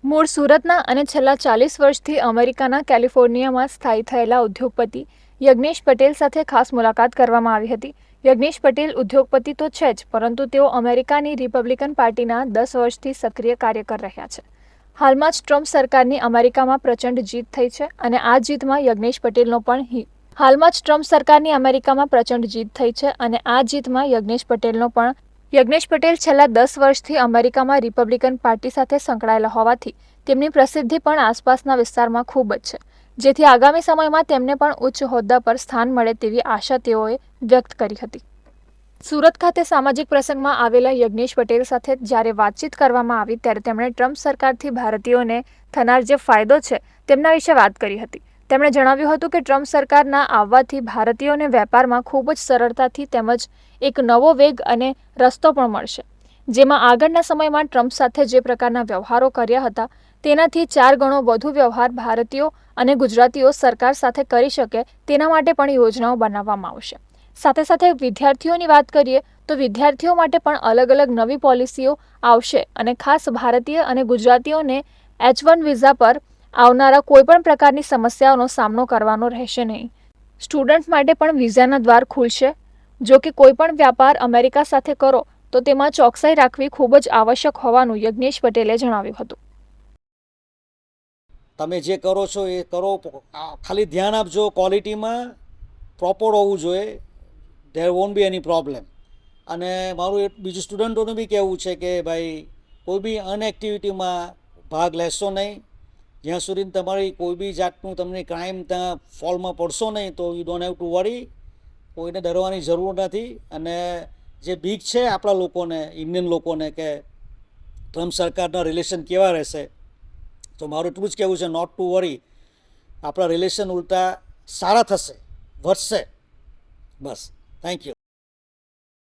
મૂળ સુરતના અને છેલ્લા 40 વર્ષથી અમેરિકાના કેલિફોર્નિયામાં સ્થાયી થયેલા ઉદ્યોગપતિ યજ્ઞેશ પટેલ સાથે ખાસ મુલાકાત કરવામાં આવી હતી. યજ્ઞેશ પટેલ ઉદ્યોગપતિ તો છે જ, પરંતુ તેઓ અમેરિકાની રિપબ્લિકન પાર્ટીના 10 વર્ષથી સક્રિય કાર્યકર રહ્યા છે. હાલમાં જ ટ્રમ્પ સરકારની અમેરિકામાં પ્રચંડ જીત થઈ છે અને આ જીતમાં યજ્ઞેશ પટેલનો પણ યજ્ઞેશ પટેલ છેલ્લા 10 વર્ષથી અમેરિકામાં રિપબ્લિકન પાર્ટી સાથે સંકળાયેલા હોવાથી તેમની પ્રસિદ્ધિ પણ આસપાસના વિસ્તારમાં ખૂબ જ છે, જેથી આગામી સમયમાં તેમને પણ ઉચ્ચ હોદ્દા પર સ્થાન મળે તેવી આશા તેઓએ વ્યક્ત કરી હતી. સુરત ખાતે સામાજિક પ્રસંગમાં આવેલા યજ્ઞેશ પટેલ સાથે જ્યારે વાતચીત કરવામાં આવી ત્યારે તેમણે ટ્રમ્પ સરકારથી ભારતીયોને થનાર જે ફાયદો છે તેમના વિશે વાત કરી હતી. તેમણે જણાવ્યું હતું કે ટ્રમ્પ સરકારના આવવાથી ભારતીયોને વેપારમાં ખૂબ જ સરળતાથી તેમજ એક નવો વેગ અને રસ્તો પણ મળશે, જેમાં આગળના સમયમાં ટ્રમ્પ સાથે જે પ્રકારના વ્યવહારો કર્યા હતા તેનાથી 4 ગણો વધુ વ્યવહાર ભારતીયો અને ગુજરાતીઓ સરકાર સાથે કરી શકે તેના માટે પણ યોજનાઓ બનાવવામાં આવશે. સાથે સાથે વિદ્યાર્થીઓની વાત કરીએ તો વિદ્યાર્થીઓ માટે પણ અલગ અલગ નવી પોલિસીઓ આવશે અને ખાસ ભારતીય અને ગુજરાતીઓને H1 વિઝા પર આવનારા કોઈપણ પ્રકારની સમસ્યાઓનો સામનો કરવાનો રહેશે નહીં. સ્ટુડન્ટ માટે પણ વિઝાના દ્વાર ખુલશે. જો કે કોઈપણ વ્યાપાર અમેરિકા સાથે કરો તો તેમાં ચોકસાઈ રાખવી ખૂબ જ આવશ્યક હોવાનું યજ્ઞેશ પટેલે જણાવ્યું હતું. તમે જે કરો છો એ કરો, ખાલી ધ્યાન આપજો, ક્વોલિટીમાં પ્રોપર હોવું જોઈએ. There won't be any problem. અને મારું બીજું સ્ટુડન્ટોનું બી કહેવું છે કે ભાઈ કોઈ બી અનએક્ટિવિટીમાં ભાગ લેશો નહીં. જ્યાં સુધી તમારી કોઈ બી જાતનું તમને ક્રાઇમ ત્યાં ફોલમાં પડશો નહીં તો યુ ડોન્ટ હેવ ટુ વરી. કોઈને ડરવાની જરૂર નથી. અને જે બીક છે આપણા લોકોને, ઇન્ડિયન લોકોને, કે ટ્રમ્પ સરકારના રિલેશન કેવા રહેશે, તો મારું એટલું જ કહેવું છે, નોટ ટુ વરી. આપણા રિલેશન ઉલટા સારા થશે, વધશે. બસ, થેન્ક યુ.